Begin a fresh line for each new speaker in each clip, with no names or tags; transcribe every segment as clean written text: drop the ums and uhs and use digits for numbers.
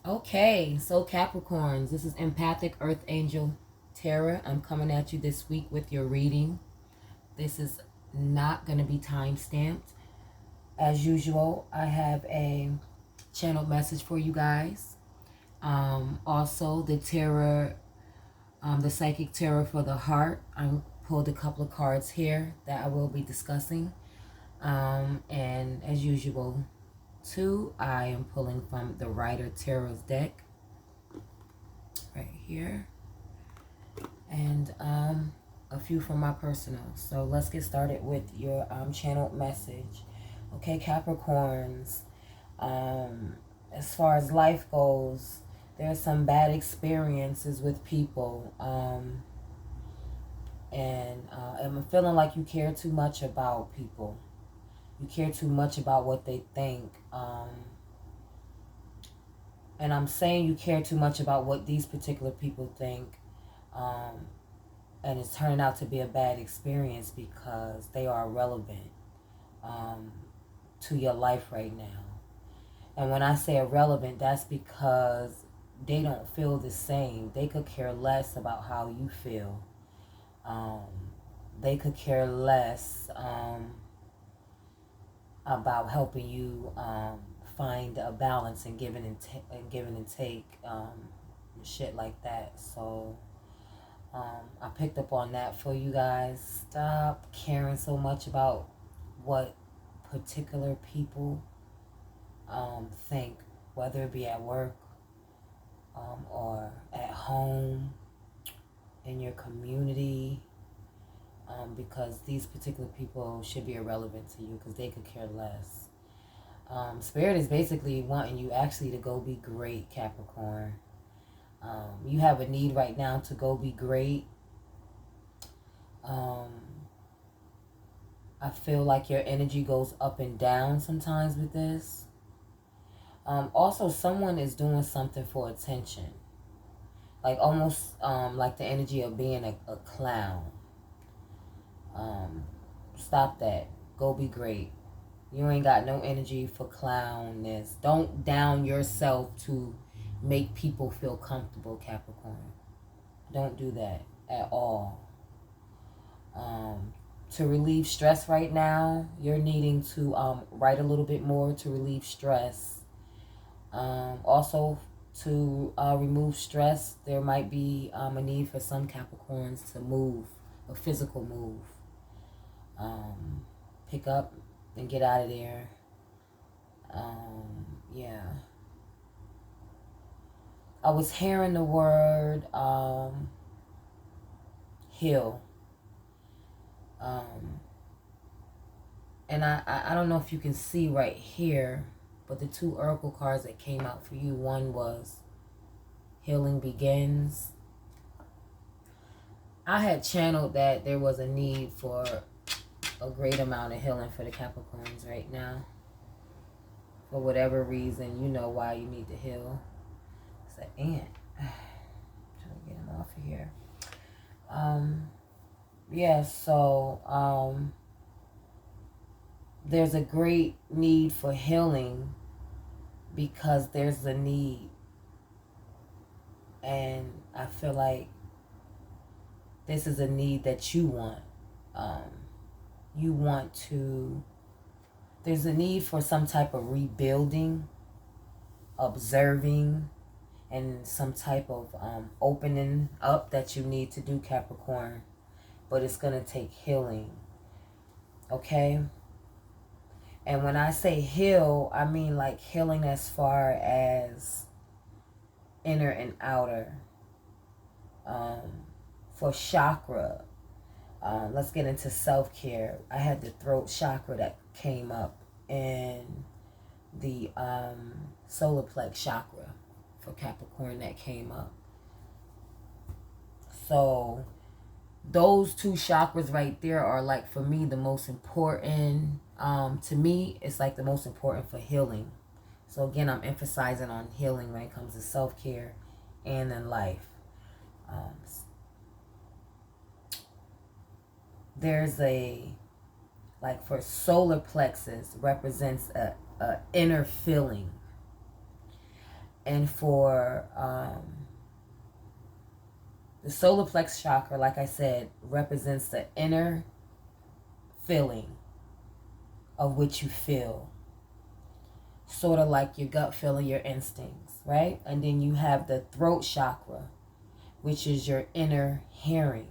Okay, so Capricorns, this is Empathic Earth Angel Tarot. I'm coming at you this week with your reading. This is not going to be time stamped. As usual, I have a channeled message for you guys. Also, the tarot, the psychic tarot for the heart. I pulled a couple of cards here that I will be discussing. And as usual, too, I am pulling from the Rider Tarot's deck right here, and a few from my personal. So let's get started with your channeled message. Okay, Capricorns, as far as life goes, there's some bad experiences with people, and I'm feeling like you care too much about people. You care too much about what they think. And I'm saying you care too much about what these particular people think. And it's turning out to be a bad experience because they are irrelevant to your life right now. And when I say irrelevant, that's because they don't feel the same. They could care less about how you feel. They could care less about helping you find a balance and giving and take, shit like that. So I picked up on that for you guys. Stop caring so much about what particular people think, whether it be at work or at home, in your community, because these particular people should be irrelevant to you because they could care less. Spirit is basically wanting you actually to go be great, Capricorn. You have a need right now to go be great. I feel like your energy goes up and down sometimes with this. Also, someone is doing something for attention. Like almost like the energy of being a clown. Stop that. Go be great. You ain't got no energy for clownness. Don't down yourself to make people feel comfortable, Capricorn. Don't do that at all. To relieve stress right now, you're needing to write a little bit more to relieve stress. Also, to remove stress, there might be a need for some Capricorns to move, a physical move. Pick up and get out of there. Yeah. I was hearing the word heal. And I don't know if you can see right here, but the two oracle cards that came out for you, one was healing begins. I had channeled that there was a need for a great amount of healing for the Capricorns right now. For whatever reason, you know why you need to heal. It's an ant. I'm trying to get him off of here. Yeah, so there's a great need for healing because there's a need. And I feel like this is a need that you want. You want to, there's a need for some type of rebuilding, observing, and some type of opening up that you need to do, Capricorn. But it's going to take healing. Okay? And when I say heal, I mean like healing as far as inner and outer. For chakra, let's get into self-care. I had the throat chakra that came up and the solar plex chakra for Capricorn that came up. So those two chakras right there are like, for me, the most important. To me, it's like the most important for healing. So again, I'm emphasizing on healing when it comes to self-care and in life. There's a, like for solar plexus represents a inner feeling. And for the solar plexus chakra, like I said, represents the inner feeling of what you feel. Sort of like your gut feeling, your instincts, right? And then you have the throat chakra, which is your inner hearing.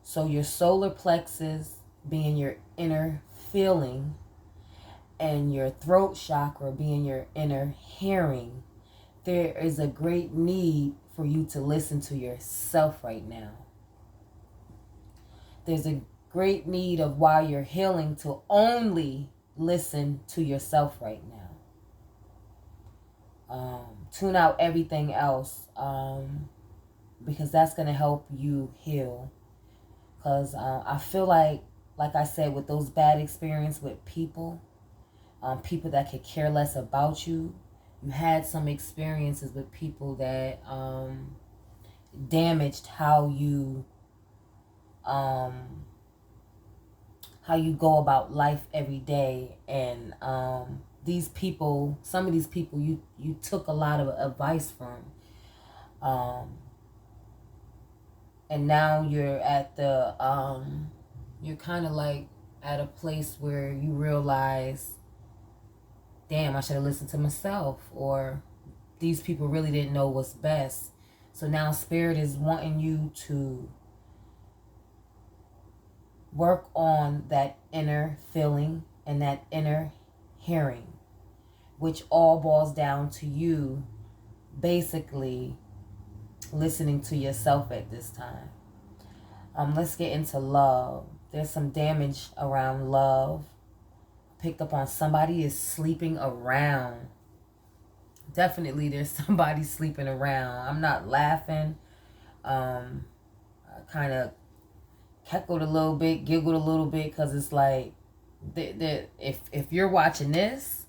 So your solar plexus being your inner feeling and your throat chakra being your inner hearing, there is a great need for you to listen to yourself right now. There's a great need of while you're healing to only listen to yourself right now. Tune out everything else because that's going to help you heal. Because I feel like I said, with those bad experiences with people, people that could care less about you, you had some experiences with people that damaged how you go about life every day. And these people, some of these people you took a lot of advice from, and now you're at the you're kind of like at a place where you realize, damn, I should have listened to myself, or these people really didn't know what's best. So now Spirit is wanting you to work on that inner feeling and that inner hearing, which all boils down to you basically listening to yourself at this time. Let's get into love. There's some damage around love. Picked up on somebody is sleeping around. Definitely there's somebody sleeping around. I'm not laughing. I kind of cackled a little bit, giggled a little bit, because it's like, if you're watching this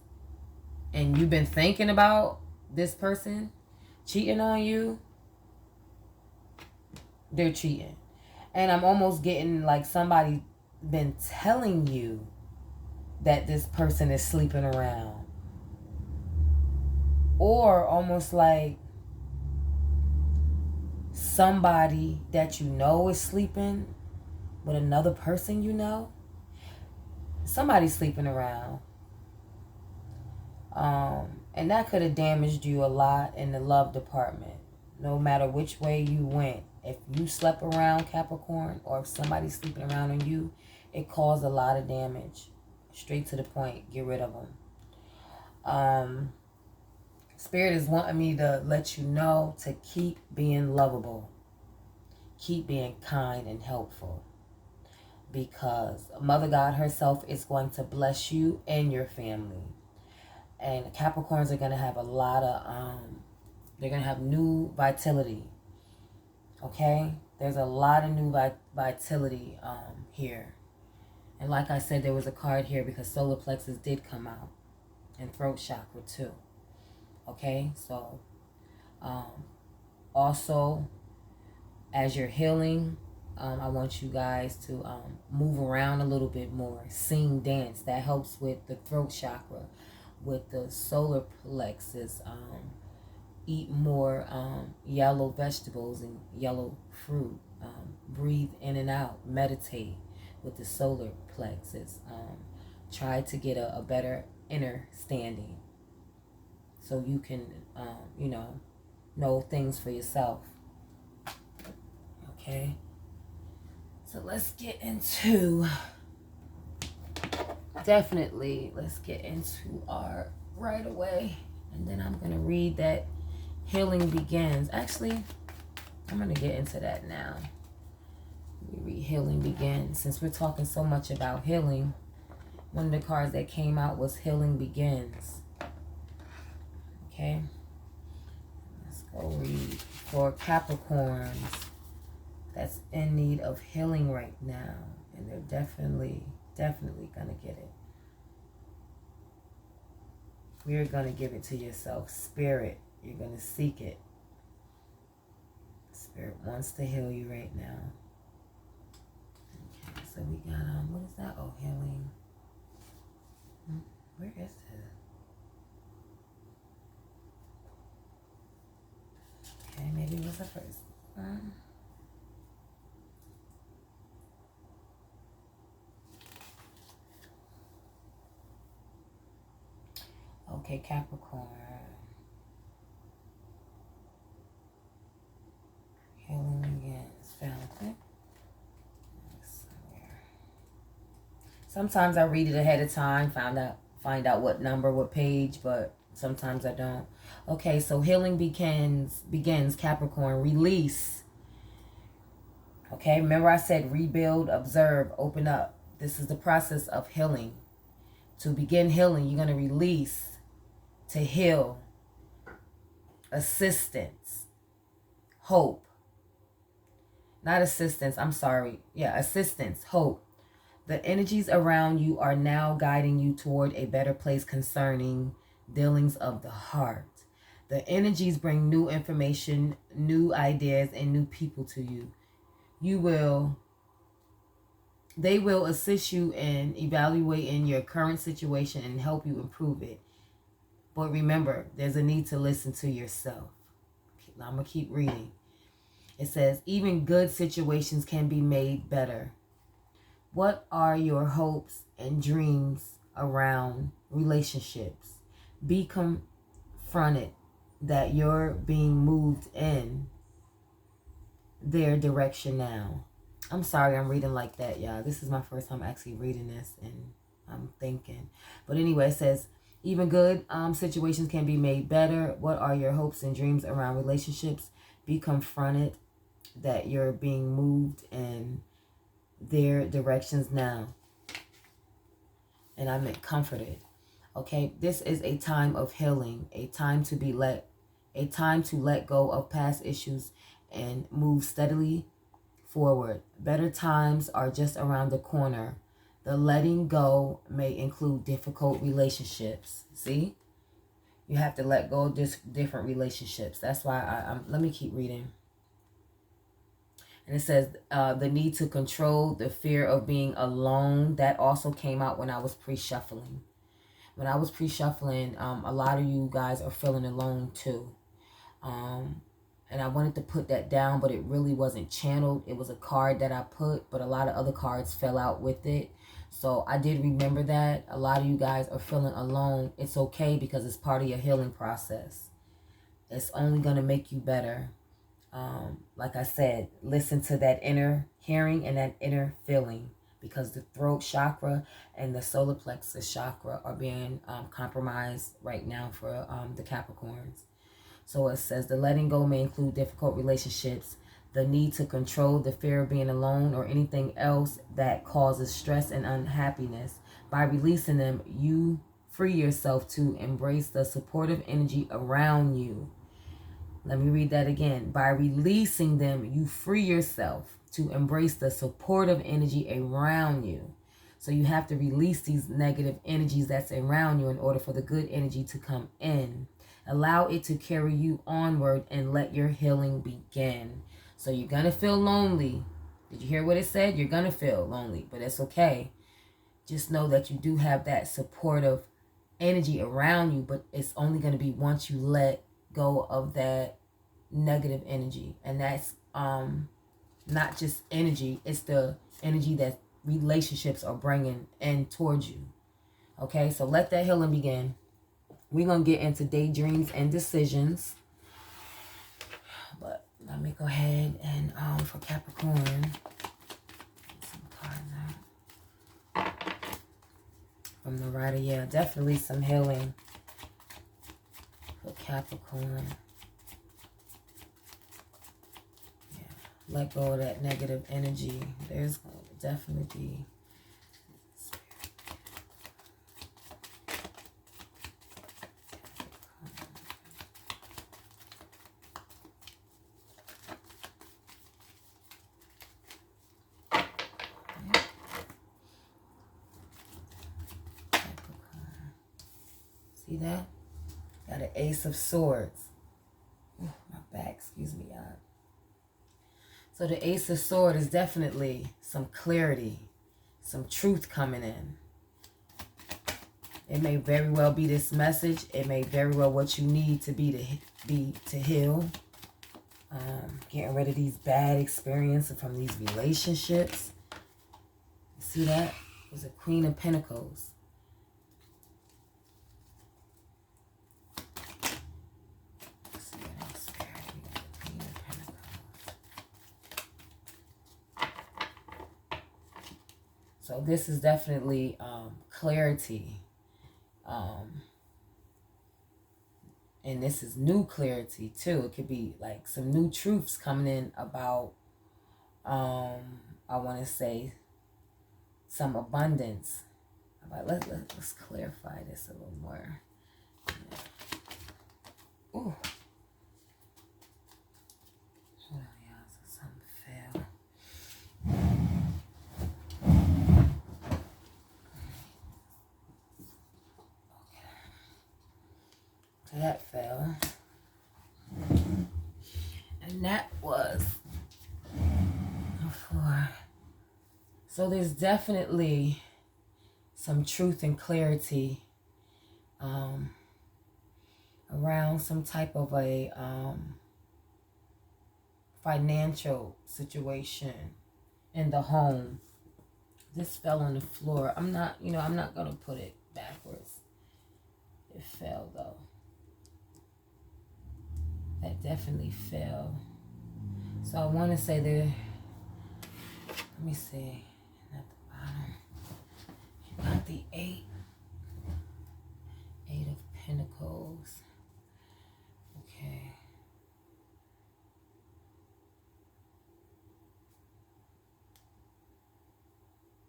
and you've been thinking about this person cheating on you, they're cheating. And I'm almost getting like somebody been telling you that this person is sleeping around. Or almost like somebody that you know is sleeping with another person you know. Somebody's sleeping around. And that could have damaged you a lot in the love department. No matter which way you went. If you slept around, Capricorn, or if somebody's sleeping around on you, it caused a lot of damage. Straight to the point. Get rid of them. Spirit is wanting me to let you know to keep being lovable. Keep being kind and helpful. Because Mother God herself is going to bless you and your family. And Capricorns are going to have a lot of, they're going to have new vitality. Okay? There's a lot of new vitality here. And like I said, there was a card here because solar plexus did come out. And throat chakra too. Okay? So, also, as you're healing, I want you guys to move around a little bit more. Sing, dance. That helps with the throat chakra. With the solar plexus, eat more yellow vegetables and yellow fruit. Breathe in and out. Meditate with the solar plexus. Try to get a better inner standing so you can, know things for yourself. Okay? So let's get into... Definitely, let's get into our right away. And then I'm going to read that healing begins. Actually, I'm going to get into that now. We read healing begins. Since we're talking so much about healing, one of the cards that came out was healing begins. Okay. Let's go read for Capricorns that's in need of healing right now. And they're definitely gonna get it. You're gonna give it to yourself. Spirit, you're gonna seek it. Spirit wants to heal you right now. Okay, so we got what is that? Oh, healing. Where is it? the first one? Okay, Capricorn. Healing begins. Found it. Sometimes I read it ahead of time, find out what number, what page, but sometimes I don't. Okay, so healing begins Capricorn. Release. Okay, remember I said rebuild, observe, open up. This is the process of healing. To begin healing, you're going to release, to heal, assistance, hope. Not assistance, I'm sorry. Yeah, assistance, hope. The energies around you are now guiding you toward a better place concerning dealings of the heart. The energies bring new information, new ideas, and new people to you. They will assist you in evaluating your current situation and help you improve it. But remember, there's a need to listen to yourself. Now I'm going to keep reading. It says, even good situations can be made better. What are your hopes and dreams around relationships? Be confronted that you're being moved in their direction now. I'm sorry I'm reading like that, y'all. This is my first time actually reading this, and I'm thinking. But anyway, it says, even good situations can be made better. What are your hopes and dreams around relationships? Be confronted that you're being moved in their directions now. And I meant comforted. Okay, this is a time of healing, a time to let go of past issues and move steadily forward. Better times are just around the corner. The letting go may include difficult relationships. See? You have to let go of different relationships. That's why let me keep reading. And it says the need to control, the fear of being alone. That also came out when I was pre-shuffling. When I was pre-shuffling, a lot of you guys are feeling alone too. And I wanted to put that down, but it really wasn't channeled. It was a card that I put, but a lot of other cards fell out with it. So I did remember that. A lot of you guys are feeling alone. It's okay because it's part of your healing process. It's only going to make you better. Like I said, listen to that inner hearing and that inner feeling, because the throat chakra and the solar plexus chakra are being compromised right now for the Capricorns. So it says the letting go may include difficult relationships, the need to control, the fear of being alone, or anything else that causes stress and unhappiness. By releasing them, you free yourself to embrace the supportive energy around you. Let me read that again. By releasing them, you free yourself to embrace the supportive energy around you. So you have to release these negative energies that's around you in order for the good energy to come in. Allow it to carry you onward and let your healing begin. So you're going to feel lonely. Did you hear what it said? You're going to feel lonely, but it's okay. Just know that you do have that supportive energy around you, but it's only going to be once you let go of that negative energy. And that's not just energy, it's the energy that relationships are bringing in towards you. Okay, so let that healing begin. We're going to get into daydreams and decisions, but let me go ahead and for Capricorn, some cards out from the writer. Yeah, definitely some healing for Capricorn. Let go of that negative energy. There's going to definitely be see that? Got an Ace of Swords. Ooh, my back, excuse me, y'all. So the Ace of Swords is definitely some clarity, some truth coming in. It may very well be this message. It may very well what you need to be to heal. Getting rid of these bad experiences from these relationships. See that? It was a Queen of Pentacles. Let's see what else Spirit. We got the Queen of Pentacles. So this is definitely clarity. And this is new clarity too. It could be like some new truths coming in about, I want to say, some abundance. But let's clarify this a little more. Ooh. Hold on, y'all. So something fell. Okay. So that fell. And that was before. So there's definitely some truth and clarity around some type of a financial situation in the home. This fell on the floor. I'm not going to put it backwards. It fell though. That definitely fell. So I want to say there, let me see, at the bottom, you got the Eight of Pentacles. Okay.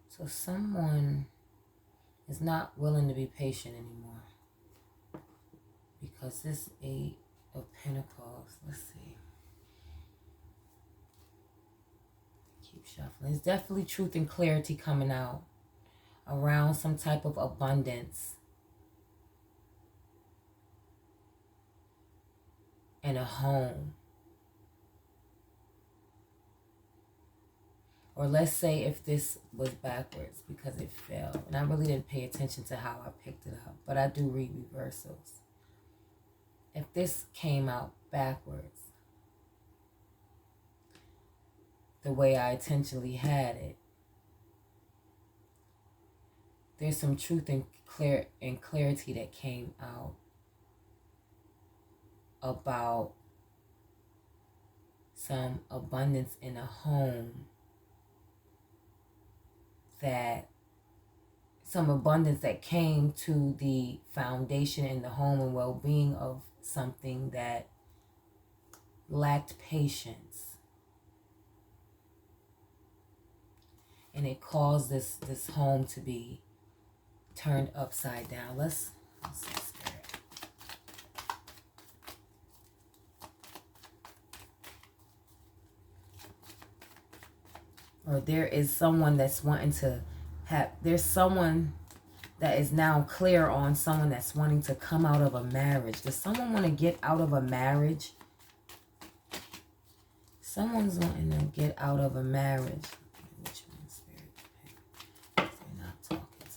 So someone is not willing to be patient anymore. Because this Eight of Pentacles, let's see. Keep shuffling. There's definitely truth and clarity coming out around some type of abundance and a home. Or let's say if this was backwards because it fell. And I really didn't pay attention to how I picked it up. But I do read reversals. If this came out backwards, the way I intentionally had it, there's some truth and clarity that came out about some abundance in a home, that some abundance that came to the foundation in the home and well-being of something that lacked patience. And it caused this home to be turned upside down. Let's see, Spirit. Or there is someone that's wanting to have, there's someone that is now clear on someone that's wanting to come out of a marriage. Does someone want to get out of a marriage? Someone's wanting to get out of a marriage. Which one, Spirit? They're not talking today.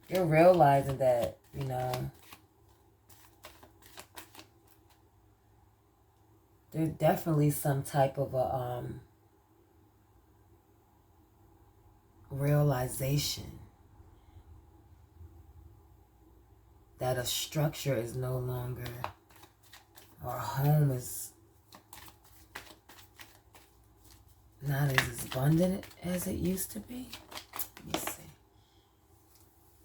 You're realizing that, you know, there's definitely some type of a realization that a structure is no longer, or a home is not as abundant as it used to be. Let me see.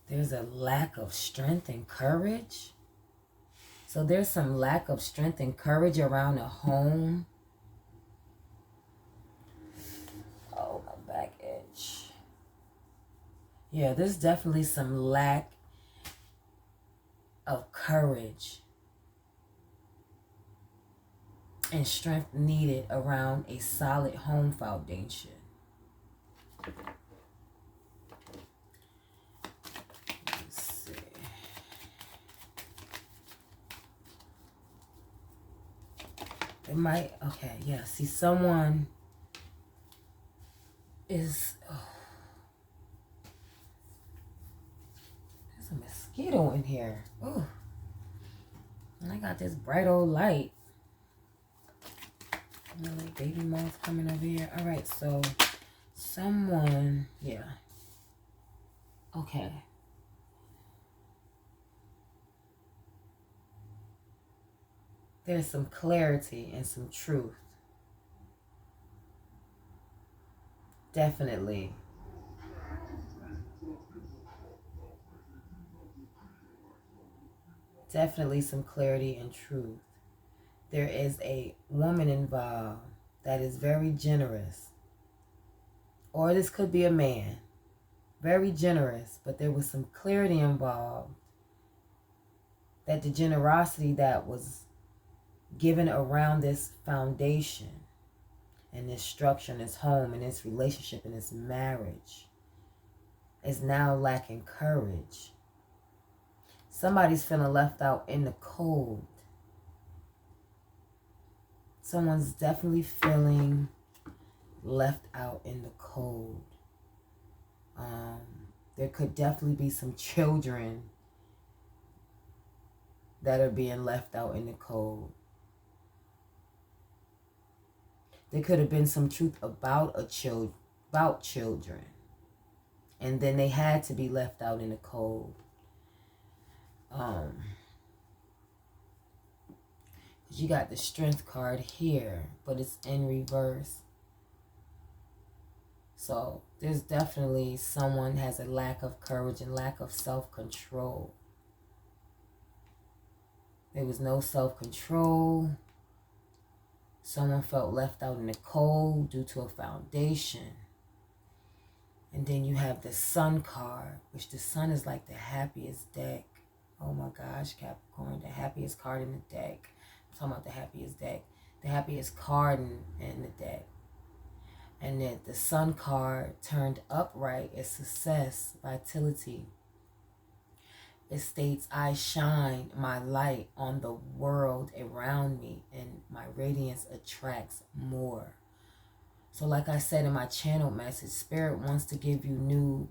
There's a lack of strength and courage. So there's some lack of strength and courage around a home. Oh, my back itch. Yeah, there's definitely some lack of courage and strength needed around a solid home foundation. It might, okay, yeah. See, someone is, there's a mosquito in here. Oh, and I got this bright old light. Like baby moths coming over here. All right, so someone, yeah. Okay. There's some clarity and some truth. Definitely. Definitely some clarity and truth. There is a woman involved that is very generous. Or this could be a man. Very generous, but there was some clarity involved. That the generosity that was given around this foundation and this structure and this home and this relationship and this marriage is now lacking courage. Somebody's feeling left out in the cold. Someone's definitely feeling left out in the cold. There could definitely be some children that are being left out in the cold. There could have been some truth about children. And then they had to be left out in the cold. You got the strength card here, but it's in reverse. So there's definitely someone has a lack of courage and lack of self-control. There was no self-control. Someone felt left out in the cold due to a foundation. And then you have the Sun card, which the Sun is like the happiest deck. Oh my gosh, Capricorn, the happiest card in the deck. I'm talking about the happiest deck. The happiest card in the deck. And then the Sun card turned upright is success, vitality. It states, I shine my light on the world around me and my radiance attracts more. So like I said in my channel message, Spirit wants to give you new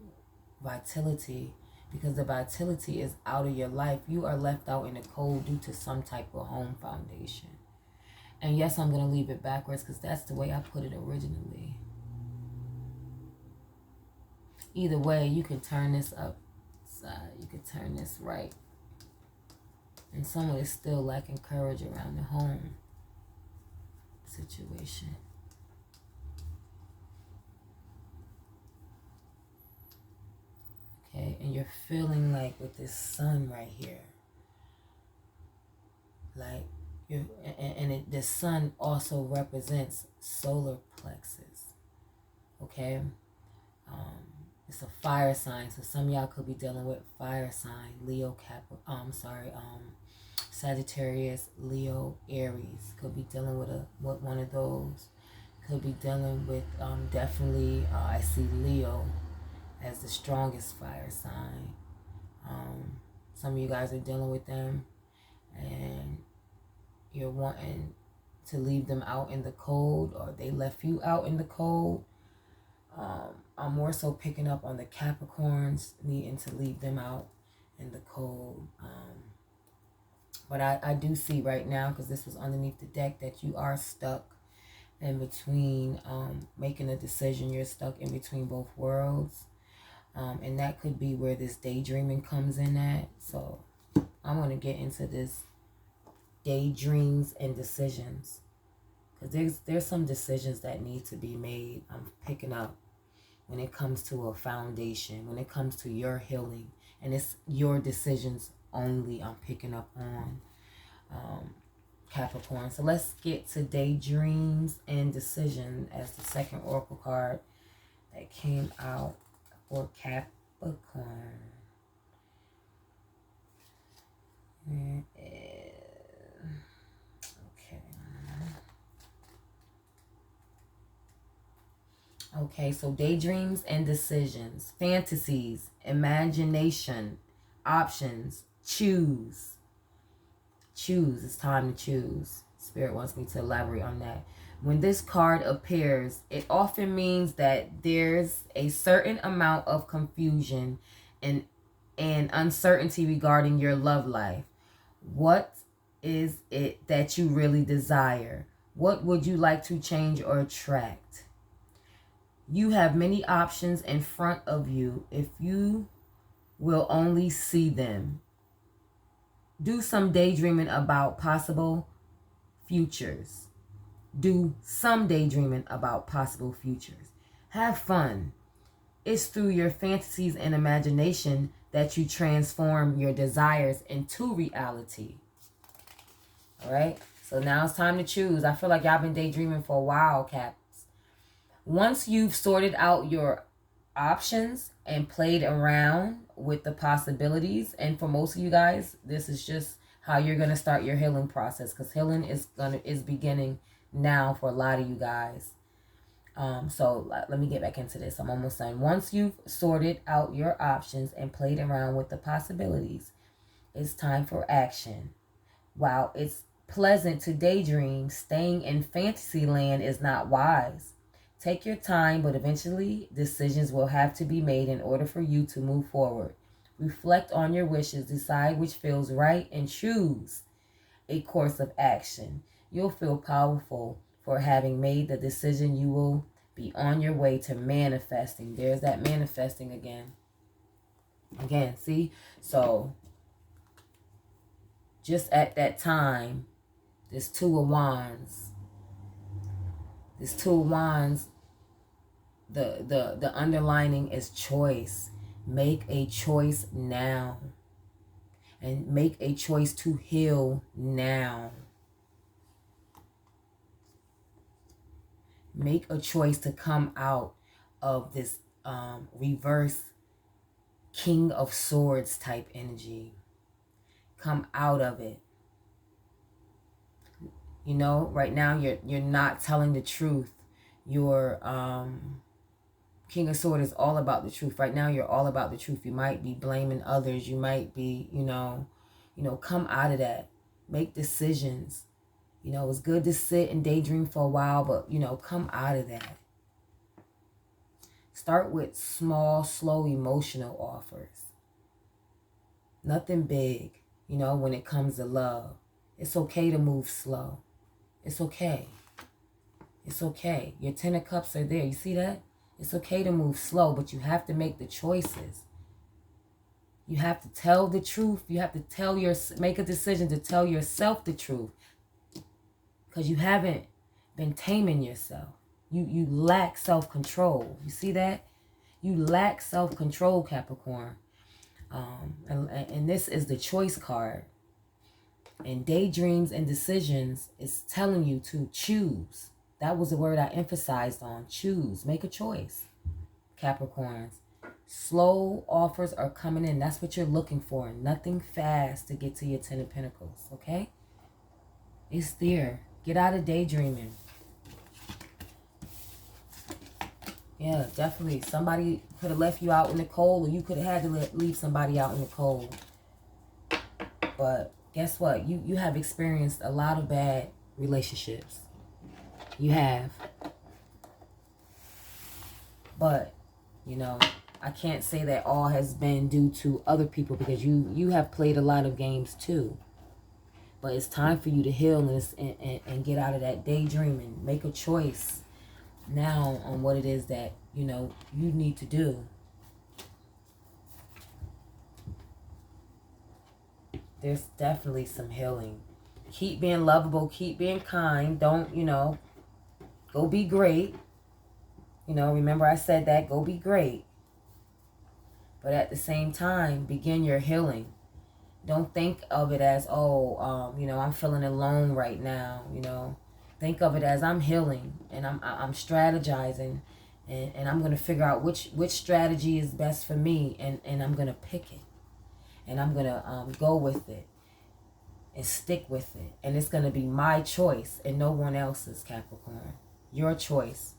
vitality because the vitality is out of your life. You are left out in the cold due to some type of home foundation. And yes, I'm going to leave it backwards because that's the way I put it originally. Either way, you can turn this upside. You can turn this right. And someone is still lacking courage around the home situation. Okay, and you're feeling like with this Sun right here. Like, the Sun also represents solar plexus. Okay? It's a fire sign, so some of y'all could be dealing with fire sign, Leo, Sagittarius, Leo, Aries. Could be dealing with one of those. Could be dealing with definitely. I see Leo as the strongest fire sign. Some of you guys are dealing with them, and you're wanting to leave them out in the cold, or they left you out in the cold. I'm more so picking up on the Capricorns needing to leave them out in the cold. But I do see right now, because this was underneath the deck, that you are stuck in between making a decision. You're stuck in between both worlds. And that could be where this daydreaming comes in at. So I'm going to get into this daydreams and decisions. Because there's some decisions that need to be made. I'm picking up when it comes to a foundation, when it comes to your healing, and it's your decisions only I'm picking up on, Capricorn. So let's get to daydreams and decision as the second oracle card that came out for Capricorn. Okay, so daydreams and decisions, fantasies, imagination, options, choose. Choose. It's time to choose. Spirit wants me to elaborate on that. When this card appears, it often means that there's a certain amount of confusion and uncertainty regarding your love life. What is it that you really desire? What would you like to change or attract? You have many options in front of you if you will only see them. Do some daydreaming about possible futures. Do some daydreaming about possible futures. Have fun. It's through your fantasies and imagination that you transform your desires into reality. All right? So now it's time to choose. I feel like y'all been daydreaming for a while, Caps. Once you've sorted out your options and played around with the possibilities, and for most of you guys, this is just how you're going to start your healing process, because healing is beginning now for a lot of you guys. So let me get back into this. I'm almost done. Once you've sorted out your options and played around with the possibilities, it's time for action. While it's pleasant to daydream, staying in fantasy land is not wise. Take your time, but eventually decisions will have to be made in order for you to move forward. Reflect on your wishes, decide which feels right, and choose a course of action. You'll feel powerful for having made the decision. You will be on your way to manifesting. There's that manifesting again. See? So, just at that time, this Two of Wands, the underlining is choice. Make a choice now. And make a choice to heal now. Make a choice to come out of this reverse King of Swords type energy. Come out of it. You know, right now you're not telling the truth. Your King of Swords is all about the truth. Right now you're all about the truth. You might be blaming others. You might be, come out of that. Make decisions. It's good to sit and daydream for a while, but, come out of that. Start with small, slow, emotional offers. Nothing big, when it comes to love. It's okay to move slow. It's okay. It's okay. Your 10 of Cups are there. You see that? It's okay to move slow, but you have to make the choices. You have to tell the truth. You have to make a decision to tell yourself the truth. Because you haven't been taming yourself. You lack self-control. You see that? You lack self-control, Capricorn. And this is the choice card. And daydreams and decisions is telling you to choose. That was the word I emphasized on. Choose. Make a choice, Capricorns. Slow offers are coming in. That's what you're looking for. Nothing fast to get to your 10 of Pentacles, okay? It's there. Get out of daydreaming. Yeah, definitely. Somebody could have left you out in the cold, or you could have had to leave somebody out in the cold. But guess what? You have experienced a lot of bad relationships. You have. But, I can't say that all has been due to other people, because you have played a lot of games too. But it's time for you to heal and get out of that daydreaming. Make a choice now on what it is that, you need to do. There's definitely some healing. Keep being lovable. Keep being kind. Don't, go be great. Remember I said that. Go be great. But at the same time, begin your healing. Don't think of it as, I'm feeling alone right now, Think of it as I'm healing and I'm strategizing and I'm going to figure out which strategy is best for me, and I'm going to pick it. And I'm going to go with it and stick with it. And it's going to be my choice and no one else's, Capricorn. Your choice.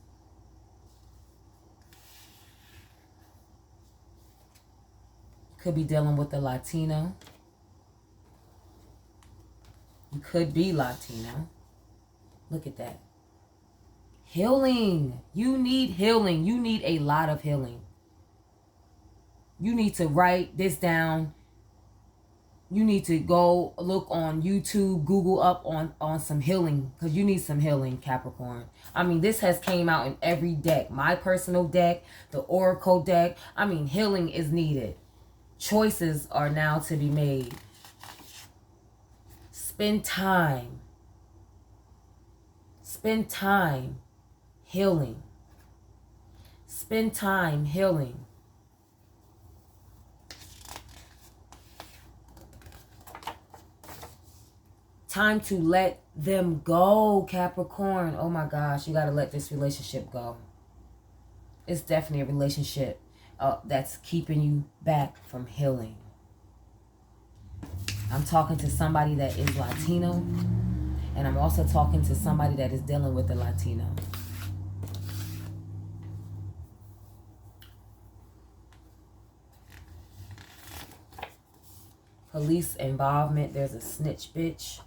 Could be dealing with a Latino. You could be Latino. Look at that. Healing. You need healing. You need a lot of healing. You need to write this down. You need to go look on YouTube, Google up on some healing, because you need some healing, Capricorn. I mean, this has came out in every deck. My personal deck, the Oracle deck. I mean, healing is needed. Choices are now to be made. Spend time. Spend time healing. Spend time healing. Time to let them go, Capricorn. Oh my gosh, you got to let this relationship go. It's definitely a relationship that's keeping you back from healing. I'm talking to somebody that is Latino, and I'm also talking to somebody that is dealing with a Latino. Police involvement. There's a snitch bitch.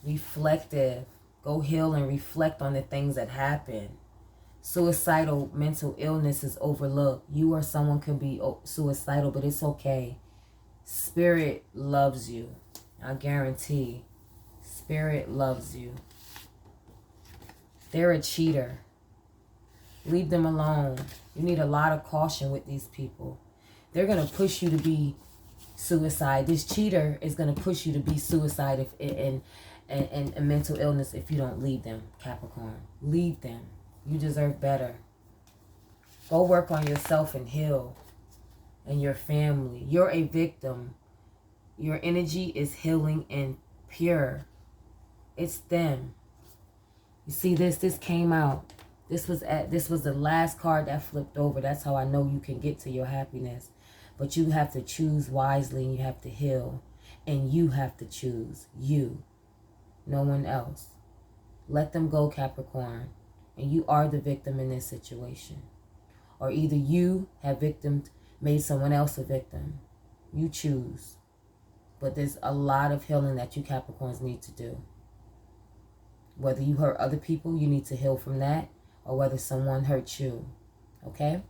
Reflective. Go heal and reflect on the things that happen. Suicidal mental illness is overlooked. You or someone could be suicidal, but it's okay. Spirit loves you. I guarantee. Spirit loves you. They're a cheater. Leave them alone. You need a lot of caution with these people. They're going to push you to be suicide. This cheater is going to push you to be suicide and mental illness if you don't leave them, Capricorn. Leave them. You deserve better. Go work on yourself and heal. And your family. You're a victim. Your energy is healing and pure. It's them. You see this came out. This was the last card that flipped over. That's how I know you can get to your happiness. But you have to choose wisely and you have to heal. And you have to choose. You. No one else. Let them go, Capricorn. And you are the victim in this situation. Or either you have made someone else a victim. You choose. But there's a lot of healing that you Capricorns need to do. Whether you hurt other people, you need to heal from that. Or whether someone hurt you. Okay?